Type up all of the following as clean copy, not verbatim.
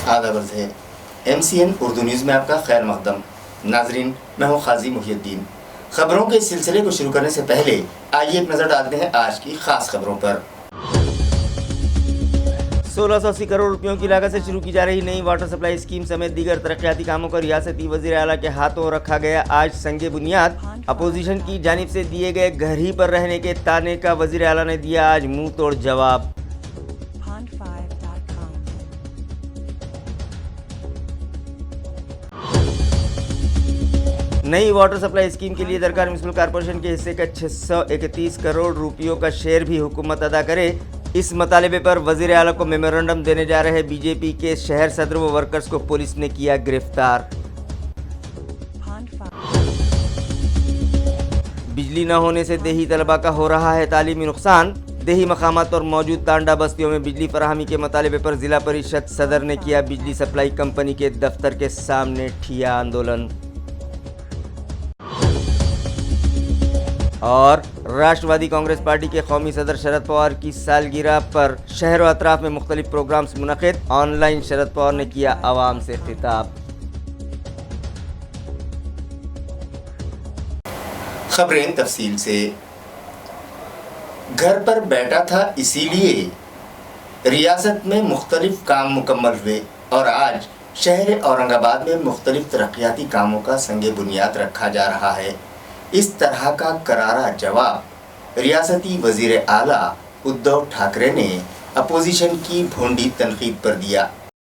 आदाब अर्ज़ है MCN उर्दू न्यूज़ में आपका खैर मकदम। नाजरीन, मैं हूँ खाजी मुहियुद्दीन। खबरों के इस सिलसिले को शुरू करने से पहले आइए एक नज़र डालते हैं आज की खास खबरों पर। 1680 करोड़ रुपयों की लागत से शुरू की जा रही नई वाटर सप्लाई स्कीम समेत दीगर तरक्याती कामों को रियासती वज़ीर आला के हाथों रखा गया आज संगे बुनियाद। अपोजिशन की जानिब से दिए गए घर ही पर रहने के ताने का वज़ीर आला ने दिया आज मुंह तोड़ जवाब। नई वाटर सप्लाई स्कीम के लिए दरकार म्युनिसिपल कॉरपोरेशन के हिस्से का 631 करोड़ रुपयों का शेयर भी हुकूमत अदा करे। इस मतालबे पर वज़ीर आला को मेमोरेंडम देने जा रहे बीजेपी के शहर सदर व वर्कर्स को पुलिस ने किया गिरफ्तार। बिजली न होने से देही तलबा का हो रहा है तालीमी नुकसान। देही मकामात और मौजूद तांडा बस्तियों में बिजली फराहमी के मतालबे पर जिला परिषद सदर ने किया बिजली सप्लाई कंपनी के दफ्तर के सामने ठिया आंदोलन। और राष्ट्रवादी कांग्रेस पार्टी के कौमी सदर शरद पवार की सालगिरह पर शहर व अतराफ में मुख्तलिफ प्रोग्राम्स मुनक़िद। ऑनलाइन शरद पवार ने किया आवाम से खिताब। खबरें तफसील से। घर पर बैठा था इसीलिए रियासत में मुख्तलिफ काम मुकम्मल हुए और आज शहर औरंगाबाद में मुख्तलिफ तरक्याती कामों का संगे बुनियाद रखा जा रहा है। इस तरह का करारा जवाब रियासती वज़ीर आला उद्धव ठाकरे ने अपोजिशन की भोंडी तनकीद पर दिया।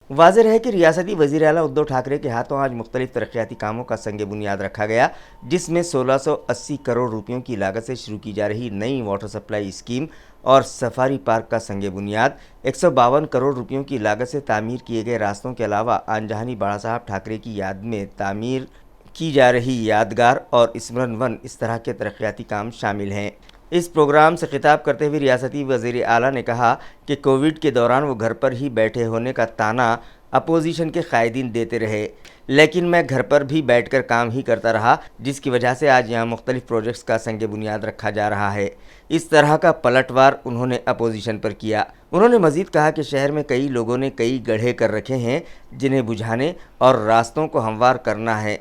वाज़ेह है कि रियासती वज़ीर आला उद्धव ठाकरे के हाथों आज मुख्तलिफ तरक्याती कामों का संगे बुनियाद रखा गया, जिसमें 1680 करोड़ रुपयों की लागत से शुरू की जा रही नई वाटर सप्लाई स्कीम और सफारी पार्क का संगे बुनियाद, 152 करोड़ रुपयों की लागत से तामीर किए गए रास्तों के अलावा आनजहानी बाड़ा साहब ठाकरे की याद में तामीर की जा रही यादगार और स्मरण वन इस तरह के तरक्याती काम शामिल हैं। इस प्रोग्राम से खिताब करते हुए रियासती वज़ीर आला ने कहा कि कोविड के दौरान वो घर पर ही बैठे होने का ताना अपोजिशन के कायदीन देते रहे, लेकिन मैं घर पर भी बैठकर काम ही करता रहा, जिसकी वजह से आज यहाँ मुख्तलिफ प्रोजेक्ट्स का संगे बुनियाद रखा जा रहा है। इस तरह का पलटवार उन्होंने अपोजिशन पर किया। उन्होंने मज़ीद कहा कि शहर में कई लोगों ने कई गड्ढे कर रखे हैं जिन्हें बुझाने और रास्तों को हमवार करना है।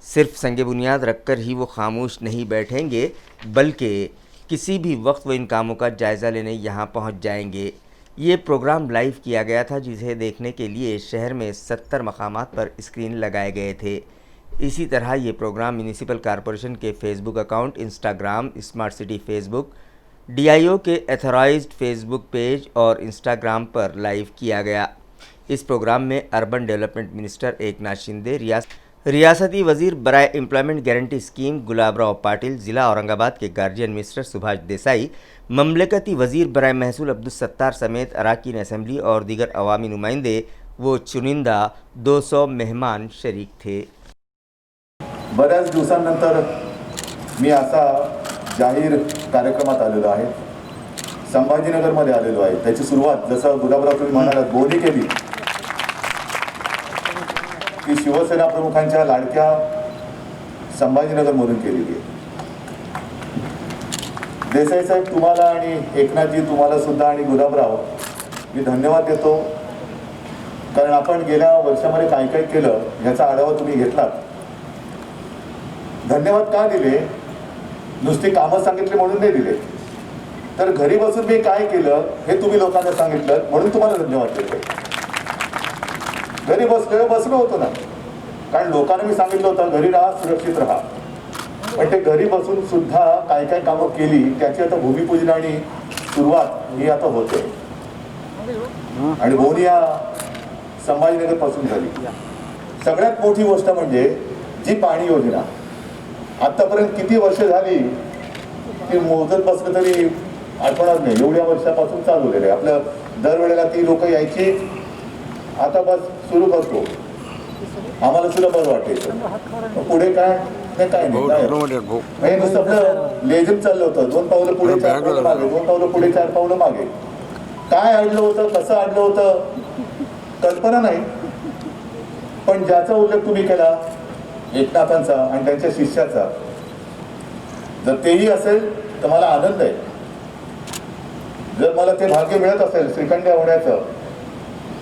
सिर्फ संगे बुनियाद रखकर ही वो खामोश नहीं बैठेंगे, बल्कि किसी भी वक्त वो इन कामों का जायज़ा लेने यहाँ पहुँच जाएंगे। ये प्रोग्राम लाइव किया गया था, जिसे देखने के लिए शहर में 70 मकामात पर स्क्रीन लगाए गए थे। इसी तरह ये प्रोग्राम म्युनिसिपल कॉरपोरेशन के Facebook account, Instagram, smart city Facebook, DIO के एथोराइज्ड फेसबुक पेज और इंस्टाग्राम पर लाइव किया गया। इस प्रोग्राम में urban development minister Eknath Shinde, रियासती वज़ीर बराए एम्प्लॉयमेंट गारंटी स्कीम गुलाब राव पाटिल, ज़िला औरंगाबाद के गार्जियन मिनिस्टर सुभाष देसाई, ममलकती वज़ीर बराए महसूल अब्दुल सत्तार समेत अरकान असेंबली और दीगर अवामी नुमाइंदे व चुनिंदा 200 मेहमान शरीक थे। बऱ्याच दिवसांनंतर मी असा जाहीर कार्यक्रमात आलेलो आहे, संभाजीनगरमध्ये आलेलो आहे। त्याची सुरुवात जसं गुलाबराव तुम्ही म्हणालात बोली केली की शिवसेना प्रमुखांच्या लाडक्या संभाजीनगरमधून केलेली आहे। देसाई साहेब तुम्हाला आणि एकनाथजी तुम्हाला सुद्धा आणि गुलाबराव मी धन्यवाद देतो, कारण आपण गेल्या वर्षामध्ये काय काय केलं याचा आढावा तुम्ही घेतलात। धन्यवाद का दिले? नुसती कामं सांगितली म्हणून नाही दिले, तर घरी बसून मी काय केलं हे तुम्ही लोकांना सांगितलं म्हणून तुम्हाला धन्यवाद देतो। घरी बसलो होतो ना, कारण लोकांना मी सांगितलं होतं घरी राहा, सुरक्षित राहा, पण ते घरी बसून सुद्धा काय काय कामं केली त्याची आता भूमिपूजन आणि सुरुवात ही आता होते आणि बोनिया संभाजीनगर पासून झाली। सगळ्यात मोठी गोष्ट म्हणजे जी पाणी योजना आतापर्यंत किती वर्ष झाली ती मोजत बसलं तरी आठवणार नाही, एवढ्या वर्षापासून चालू झाले। आपलं दरवेळेला ती लोक यायची, आता बस सुरू करतो, आम्हाला सुद्धा बरं वाटायचं। पुढे काय काय नाही, नुसतं आपलं लेझिम चाललं होतं, 2 पावलं पुढे 4 पावलं मागे, 2 पावलं पुढे 4 पावलं मागे। काय अडलं होतं, कसं अडलं होतं कल्पना नाही, पण ज्याचा उल्लेख तुम्ही केला एकनाथांचा आणि त्यांच्या शिष्याचा, जर तेही असेल तर मला आनंद आहे। जर मला ते भाग्य मिळत असेल श्रीखंड होण्याचं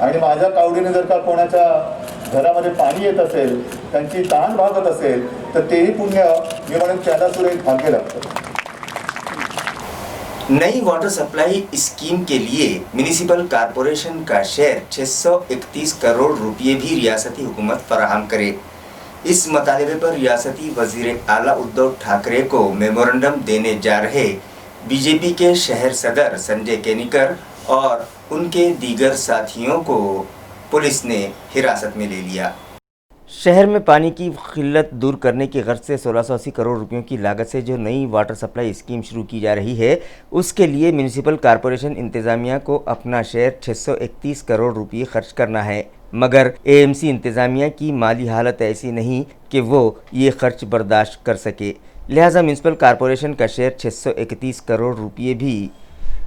आणि माझ्या कावडीने जर का कोणाच्या घरामध्ये पाणी येत असेल, त्यांची तहान भागत असेल, तर तेही पुण्य मी म्हणेन त्याला सुद्धा एक भाग्य लागतं. नई वाटर सप्लाई स्कीम के लिए म्यूनिसिपल कॉरपोरेशन का शेयर 631 करोड़ रुपये भी रियासती हुकूमत फराहम करे. इस मुतालबे पर रियासती वजीर आला उद्धव ठाकरे को मेमोरेंडम देने जा रहे बीजेपी के शहर सदर संजय केनिकर और उनके दीगर साथियों को पुलिस ने हिरासत में ले लिया. शहर में पानी की किल्लत दूर करने की गर्ज से 1680 करोड़ रुपयों की लागत से जो नई वाटर सप्लाई स्कीम शुरू की जा रही है, उसके लिए म्यूनिसिपल कॉरपोरेशन इंतज़ामिया को अपना शेयर 631 करोड़ रुपये खर्च करना है. मगर एएमसी इंतज़ामिया की माली हालत ऐसी नहीं कि वो ये खर्च बर्दाश्त कर सके. लिहाजा म्यूनिसिपल कॉरपोरेशन का शेयर 631 करोड़ रुपये भी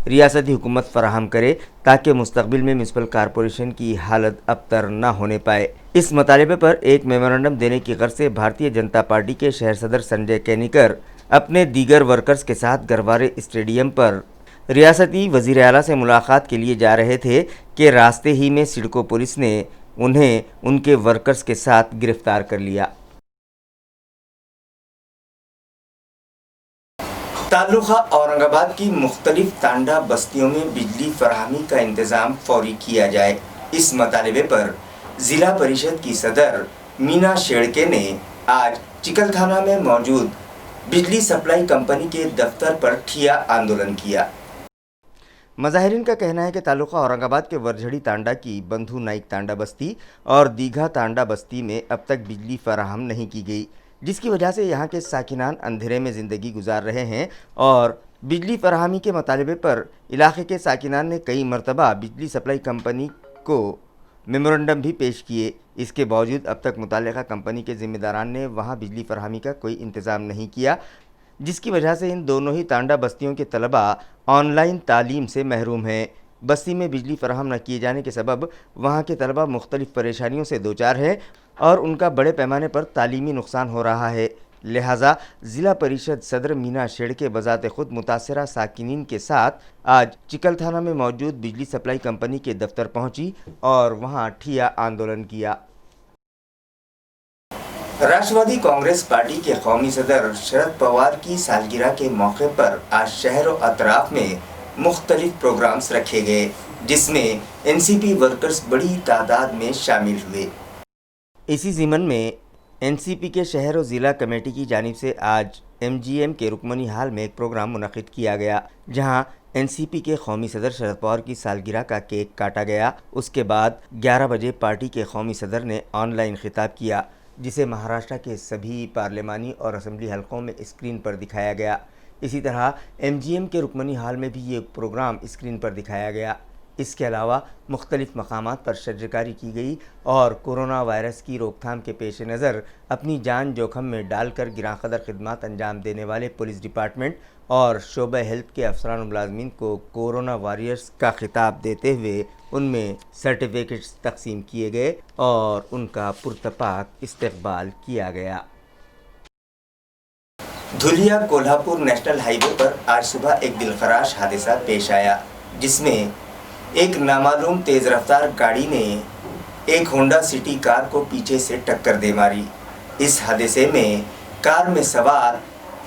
रियासती हुकूमत फराहम करे ताकि मुस्तकबिल में म्यूनिसिपल कॉरपोरेशन की हालत अबतर न होने पाए. इस मुतालबे पर एक मेमोरेंडम देने की गर्ज से भारतीय जनता पार्टी के शहर सदर संजय केनिकर अपने दीगर वर्कर्स के साथ गरवारे स्टेडियम पर रियासती वज़ीर आला से मुलाकात के लिए जा रहे थे कि रास्ते ही में सिडको पुलिस ने उन्हें उनके वर्कर्स के साथ गिरफ्तार कर लिया. ताल्लुका औरंगाबाद की मुख्तलिफ तांडा बस्तियों में बिजली फराहमी का इंतज़ाम फौरी किया जाए. इस मुतालबे पर ज़िला परिषद की सदर मीना शेड़के ने आज चिकलथाना में मौजूद बिजली सप्लाई कंपनी के दफ्तर पर ठिया आंदोलन किया. मज़ाहिरीन का कहना है कि तालुका औरंगाबाद के वरझड़ी तांडा की बंधु नाइक तांडा बस्ती और दीघा तांडा बस्ती में अब तक बिजली फराहम नहीं की गई, जिसकी वजह से यहाँ के साकिनान अंधेरे में ज़िंदगी गुजार रहे हैं और बिजली फराहमी के मुतालबे पर इलाके के साकिनान ने कई मरतबा बिजली सप्लाई कंपनी को मेमोरेंडम भी पेश किए. इसके बावजूद अब तक मुताल्लिक़ा कंपनी के ज़िम्मेदारान ने वहाँ बिजली फराहमी का कोई इंतज़ाम नहीं किया, जिसकी वजह से इन दोनों ही तांडा बस्तियों के तलबा ऑनलाइन तालीम से महरूम हैं. बस्ती में बिजली फराहम न किए जाने के सबब वहाँ के तलबा मुख्तलिफ़ परेशानियों से दो चार हैं और उनका बड़े पैमाने पर तालीमी नुकसान हो रहा है. लिहाजा ज़िला परिषद सदर मीना शेड़के बज़ात ख़ुद मुतासरा साकिनीन के साथ आज चिकलथाना में मौजूद बिजली सप्लाई कंपनी के दफ्तर पहुंची और वहां ठिया आंदोलन किया. राष्ट्रवादी कांग्रेस पार्टी के कौमी सदर शरद पवार की सालगिरह के मौके पर आज शहर और अतराफ में मुख्तलिफ प्रोग्राम्स रखे गए, जिसमें एनसीपी वर्कर्स बड़ी तादाद में शामिल हुए. इसी ज़िमन में एनसीपी के शहर और ज़िला कमेटी की जानिब से आज एमजीएम के रुकमनी हाल में एक प्रोग्राम मुनक़िद किया गया, जहां एनसीपी के कौमी सदर शरद पवार की सालगिरह का केक काटा गया. उसके बाद 11 बजे पार्टी के कौमी सदर ने ऑनलाइन खिताब किया, जिसे महाराष्ट्र के सभी पार्लिमानी और असम्बली हलकों में स्क्रीन पर दिखाया गया. इसी तरह एमजीएम के रुकमनी हाल में भी ये प्रोग्राम स्क्रीन पर दिखाया गया. इसके अलावा मुख्तलिफ़ मकामात पर शजरकारी की गई और कोरोना वायरस की रोकथाम के पेश नज़र अपनी जान जोखम में डालकर गिरांक़दर खिदमत अंजाम देने वाले पुलिस डिपार्टमेंट और शोबे हेल्थ के अफसरान मुलाजमीन को कोरोना वॉरियर्स का खिताब देते हुए उनमें सर्टिफिकेट्स तकसीम किए गए और उनका पुरतपाक इस्तकबाल किया गया. धुलिया कोल्हापुर नेशनल हाईवे पर आज सुबह एक दिलखराश हादसा पेश आया, जिसमें एक नामालूम तेज़ रफ्तार गाड़ी ने एक होंडा सिटी कार को पीछे से टक्कर दे मारी. इस हादसे में कार में सवार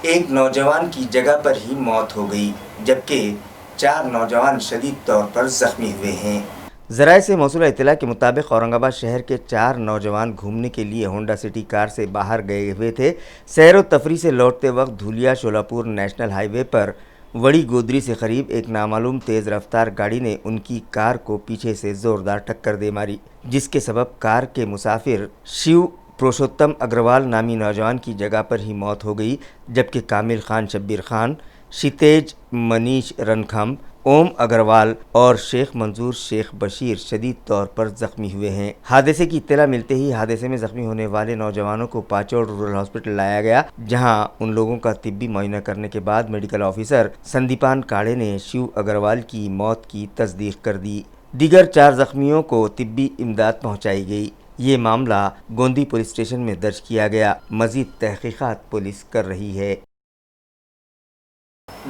एक नौजवान की जगह पर ही मौत हो गई, जबकि 4 नौजवान शदीद तौर पर ज़ख्मी हुए हैं. ज़राए से मौसूला इत्तला के मुताबिक औरंगाबाद शहर के 4 नौजवान घूमने के लिए होंडा सिटी कार से बाहर गए हुए थे. सैर व तफरी से लौटते वक्त धुलिया शोलापुर नेशनल हाईवे पर वड़ी गोदरी से करीब एक नामालूम तेज़ रफ्तार गाड़ी ने उनकी कार को पीछे से ज़ोरदार टक्कर दे मारी, जिसके सबब कार के मुसाफिर शिव पुरुषोत्तम अग्रवाल नामी नौजवान की जगह पर ही मौत हो गई, जबकि कामिल खान शब्बीर खान, शितेज मनीष रनखम, ओम अग्रवाल और शेख मंजूर शेख बशीर शदीद तौर पर ज़ख्मी हुए हैं. हादसे की इत्तला मिलते ही हादसे में ज़ख्मी होने वाले नौजवानों को पाचौड़ रूरल हॉस्पिटल लाया गया, जहां उन लोगों का तिब्बी मुआयना करने के बाद मेडिकल ऑफिसर संदीपान काड़े ने शिव अग्रवाल की मौत की तस्दीक कर दी. दीगर 4 ज़ख्मियों को तिब्बी इमदाद पहुँचाई गई. ये मामला गोंदी पुलिस स्टेशन में दर्ज किया गया. मज़ीद तहक़ीक़ात पुलिस कर रही है.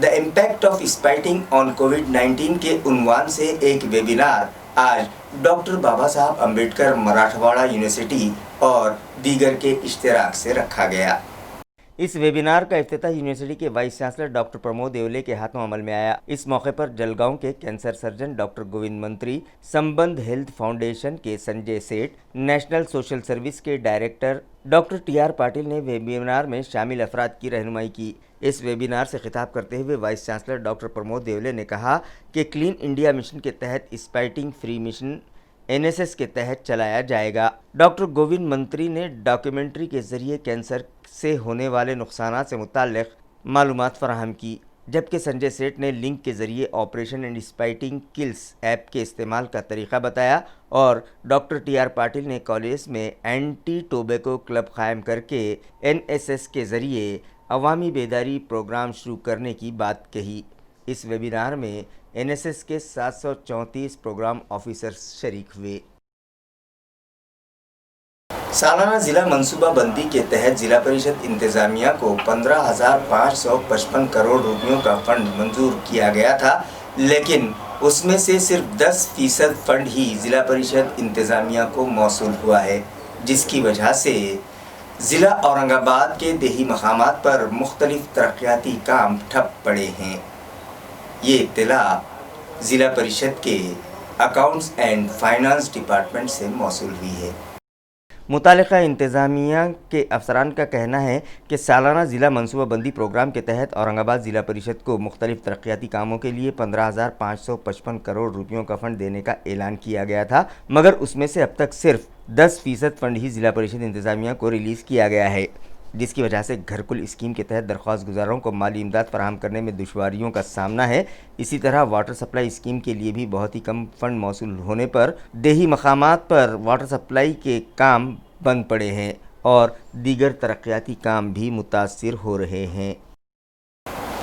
द इम्पैक्ट ऑफ स्पाइटिंग ऑन कोविड-19 के उन्वान से एक वेबिनार आज डॉक्टर बाबा साहब अम्बेडकर मराठवाड़ा यूनिवर्सिटी और दीगर के इश्तिराक से रखा गया। इस वेबिनार का इफ्तिताह यूनिवर्सिटी के वाइस चांसलर डॉक्टर प्रमोद देवले के हाथों अमल में आया। इस मौके पर जलगांव के कैंसर सर्जन डॉक्टर गोविंद मंत्री, संबंध हेल्थ फाउंडेशन के Sanjay Seth, national social service के डायरेक्टर डॉक्टर टी.आर. पाटिल ने वेबिनार में शामिल अफराद की रहनुमाई की। इस वेबिनार से खिताब करते हुए वाइस चांसलर डॉक्टर प्रमोद देवले ने कहा कि क्लीन इंडिया मिशन के तहत स्पाइटिंग फ्री मिशन NSS के तहत चलाया जाएगा। डॉक्टर गोविंद मंत्री ने डॉक्यूमेंट्री के जरिए कैंसर से होने वाले नुकसानात से मुताल्लिक़ मालूमात फराहम की, जबकि संजय सेठ ने लिंक के जरिए ऑपरेशन एंड स्पाइटिंग किल्स ऐप के इस्तेमाल का तरीका बताया और डॉक्टर टी.आर. पाटिल ने कॉलेज में एंटी टोबैको क्लब कायम करके NSS के ज़रिए अवामी बेदारी प्रोग्राम शुरू करने की बात कही। इस वेबिनार में NSS के 734 प्रोग्राम ऑफिसर्स शरीक हुए। सालाना जिला मंसूबा बंदी के तहत जिला परिषद इंतजामिया को 15,555 करोड़ रुपयों का फंड मंजूर किया गया था, लेकिन उसमें से सिर्फ 10% फंड ही जिला परिषद इंतजामिया को मौसूल हुआ है, जिसकी वजह से ज़िला औरंगाबाद के देही मकामात पर मुख्तलिफ तरक्याती काम ठप पड़े हैं। ये इत्तला ज़िला परिषद के अकाउंट्स एंड फाइनेंस डिपार्टमेंट से मौसूल हुई है। मुतालिका इंतज़ामिया के अफसरान का कहना है कि सालाना ज़िला मनसूबा बंदी प्रोग्राम के तहत औरंगाबाद ज़िला परिषद को मुख्तलिफ तरक्याती कामों के लिए 15,555 करोड़ रुपयों का फ़ंड देने का ऐलान किया गया था, मगर उसमें से अब तक सिर्फ 10% फ़ंड ही ज़िला परिषद इंतज़ामिया को रिलीज़ किया गया है, जिसकी वजह से घरकुल स्कीम के तहत दरख्वास्त गुजारों को माली इमदाद फराहम करने में दुश्वारियों का सामना है। इसी तरह वाटर सप्लाई स्कीम के लिए भी बहुत ही कम फंड मौसूल होने पर देही मकामात पर वाटर सप्लाई के काम बंद पड़े हैं और दीगर तरक्याती काम भी मुतासिर हो रहे हैं।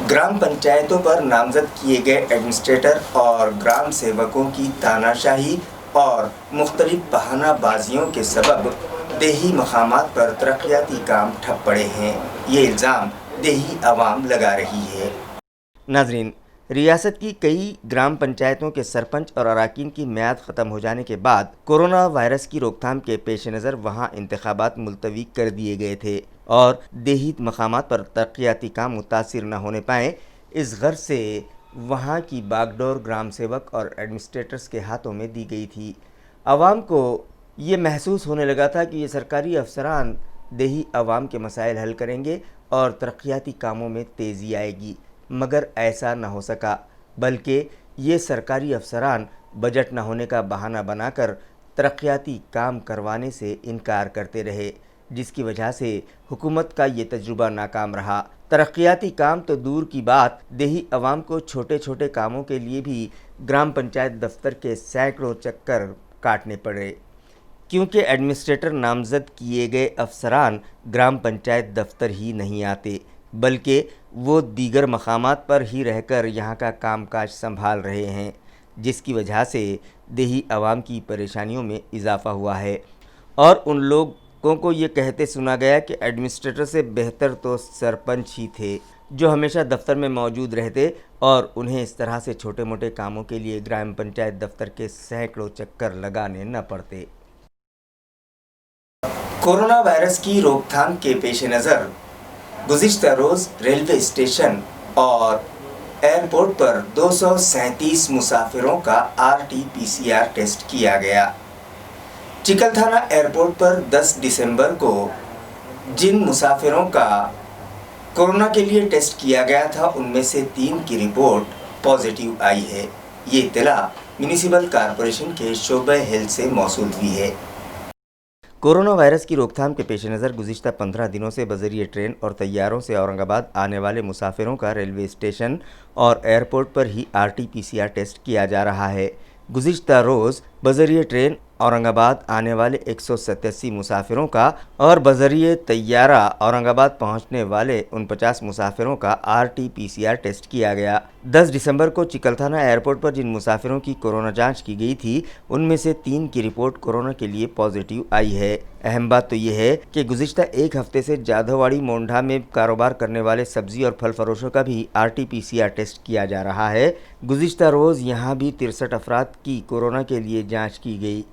ग्राम पंचायतों पर नामजद किए गए एडमिनिस्ट्रेटर और ग्राम सेवकों की तानाशाही और मुख्तलिफ बहानाबाजियों के सबब देही मकामात पर तरक्याती काम ठप पड़े हैं। ये इल्ज़ाम देही आवाम लगा रही है। नाज़रीन, रियासत की कई ग्राम पंचायतों के सरपंच और अराकीन की म्याद ख़त्म हो जाने के बाद कोरोना वायरस की रोकथाम के पेश नज़र वहाँ इंतखाबात मुलतवी कर दिए गए थे और देही मकामात पर तरक्याती काम मुतासिर न होने पाएँ, इस गर्ज से वहाँ की बागडोर ग्राम सेवक और एडमिनिस्ट्रेटर्स के हाथों में दी गई थी। आवाम को ये महसूस होने लगा था कि ये सरकारी अफसरान देही आवाम के मसाइल हल करेंगे और तरक्याती कामों में तेज़ी आएगी, मगर ऐसा न हो सका, बल्कि ये सरकारी अफसरान बजट न होने का बहाना बनाकर तरक्याती काम करवाने से इनकार करते रहे, जिसकी वजह से हुकूमत का ये तजुर्बा नाकाम रहा। तरक्याती काम तो दूर की बात, देही आवाम को छोटे छोटे कामों के लिए भी ग्राम पंचायत दफ्तर के सैकड़ों चक्कर काटने पड़े, क्योंकि एडमिनिस्ट्रेटर नामज़द किए गए अफसरान ग्राम पंचायत दफ्तर ही नहीं आते, बल्कि वो दीगर मकामात पर ही रहकर यहाँ का कामकाज संभाल रहे हैं, जिसकी वजह से देही आवाम की परेशानियों में इजाफ़ा हुआ है। और उन लोगों को ये कहते सुना गया कि एडमिनिस्ट्रेटर से बेहतर तो सरपंच ही थे, जो हमेशा दफ्तर में मौजूद रहते और उन्हें इस तरह से छोटे मोटे कामों के लिए ग्राम पंचायत दफ्तर के सैकड़ों चक्कर लगाने न पड़ते। कोरोना वायरस की रोकथाम के पेश नज़र गुज़िश्ता रोज़ रेलवे स्टेशन और एयरपोर्ट पर 237 मुसाफिरों का RT-PCR टेस्ट किया गया। चिकलथाना एयरपोर्ट पर 10 दिसंबर को जिन मुसाफिरों का कोरोना के लिए टेस्ट किया गया था, उनमें से 3 की रिपोर्ट पॉजिटिव आई है। ये इत्तला म्यूनिसिपल कॉरपोरेशन के शोबे हेल्थ से मौसूल हुई है। कोरोना वायरस की रोकथाम के पेश नज़र गुज़िश्ता 15 दिनों से बज़रिए ट्रेन और तैयारों से औरंगाबाद आने वाले मुसाफिरों का रेलवे स्टेशन और एयरपोर्ट पर ही RT-PCR टेस्ट किया जा रहा है। गुज़िश्ता रोज़ बजरिए ट्रेन औरंगाबाद आने वाले 187 मुसाफिरों का और बजरिए तैयारा औरंगाबाद पहुंचने वाले 49 मुसाफिरों का RT-PCR टेस्ट किया गया। 10 दिसंबर को चिकलथाना एयरपोर्ट पर जिन मुसाफिरों की कोरोना जांच की गई थी उनमें से 3 की रिपोर्ट कोरोना के लिए पॉजिटिव आई है। अहम बात तो ये है कि गुज़िश्ता एक हफ्ते से जाधववाड़ी मोंढा में कारोबार करने वाले सब्जी और फल फरोशों का भी RT-PCR टेस्ट किया जा रहा है। गुज़िश्ता रोज़ यहाँ भी 63 अफराद की कोरोना के लिए जाँच की गई,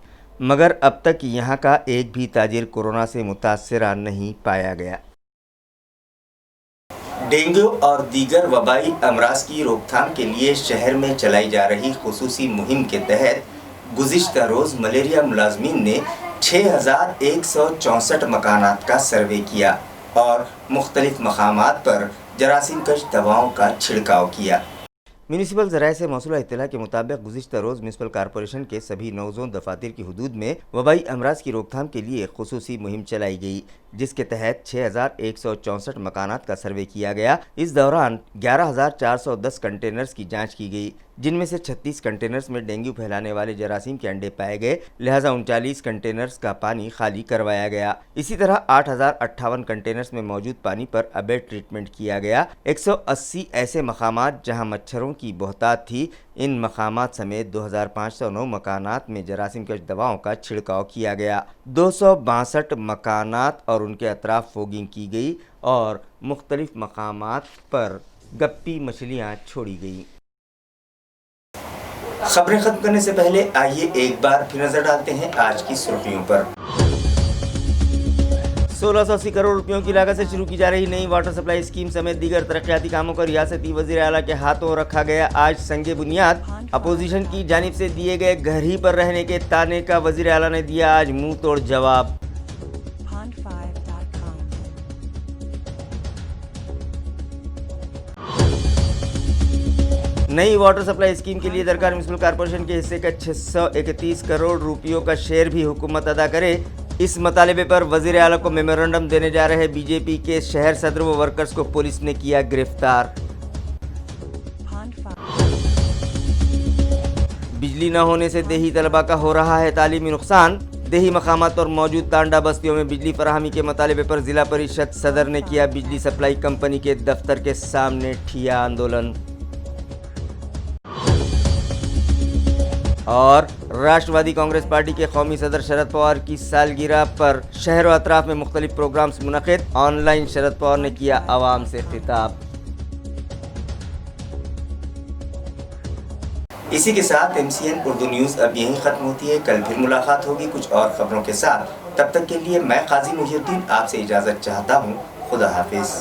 मगर अब तक यहाँ का एक भी ताजिर कोरोना से मुतासरा नहीं पाया गया। डेंगू और दीगर वबाई अमराज की रोकथाम के लिए शहर में चलाई जा रही खुसूसी मुहिम के तहत गुज़िश्ता रोज़ मलेरिया मुलाजमीन ने 6164 मकानात का सर्वे किया और मुख्तलिफ मकामात पर जरासीम कश दवाओं का छिड़काव किया। म्यूनिसिपल ज़राए से मौसूला इत्तला के मुताबिक गुज़िश्ता रोज़ म्यूनिसिपल कॉरपोरेशन के सभी 9 जोन दफातर की हदूद में वबाई अमराज की रोकथाम के लिए खुसूसी मुहिम चलाई गई, जिसके तहत 6164 मकानात का सर्वे किया गया। इस दौरान 11410 कंटेनर्स की जांच की गई, जिनमें से 36 कंटेनर्स में डेंगू फैलाने वाले जरासीम के अंडे पाए गए, लिहाजा 39 कंटेनर्स का पानी खाली करवाया गया। इसी तरह 8058 कंटेनर्स में मौजूद पानी पर अबेट ट्रीटमेंट किया गया। 180 ऐसे मकामात जहां मच्छरों की बहुतात थी, इन मकामात समेत 2509 मकानात में जरासीम कश दवाओं का छिड़काव किया गया। 262 मकानात और उनके अतराफ फोगिंग की गई और मुख्तलिफ मकामात पर गप्पी मछलियाँ छोड़ी गई। खबरें खत्म करने से पहले आइए एक बार फिर नजर डालते हैं आज की सुर्खियों पर। 1680 करोड़ रुपयों की लागत से शुरू की जा रही नई वाटर सप्लाई स्कीम समेत दीगर तरक्याती कामों को रियासती वजीर आला के हाथों रखा गया आज संगे बुनियाद। अपोजिशन की जानिब से दिए गए घर ही पर रहने के ताने का वजीर आला ने दिया आज मुंह तोड़ जवाब। नई वाटर सप्लाई स्कीम के लिए दरकार म्यूनिसिपल कॉरपोरेशन के हिस्से का 631 करोड़ रुपयों का शेयर भी हुकूमत अदा करे। इस मतालबे पर वजीर आला को मेमोरेंडम देने जा रहे बीजेपी के शहर सदर व वर्कर्स को पुलिस ने किया गिरफ्तार। बिजली न होने से देही तलबा का हो रहा है तालीमी नुकसान। देही मकामात और मौजूद तांडा बस्तियों में बिजली फराहमी के मतालबे पर जिला परिषद सदर ने किया बिजली सप्लाई कंपनी के दफ्तर के सामने ठिया आंदोलन। और राष्ट्रवादी कांग्रेस पार्टी के कौमी सदर शरद पवार की सालगिरह पर शहर व अतराफ में मुख्तलिफ प्रोग्राम्स मुनक़िद। ऑनलाइन शरद पवार ने किया आवाम से खिताब। इसी के साथ MCN उर्दू न्यूज़ अब यहीं ख़त्म होती है। कल फिर मुलाकात होगी कुछ और खबरों के साथ। तब तक के लिए मैं काजी मुहिउद्दीन आपसे इजाज़त चाहता हूँ। खुदा हाफिज़।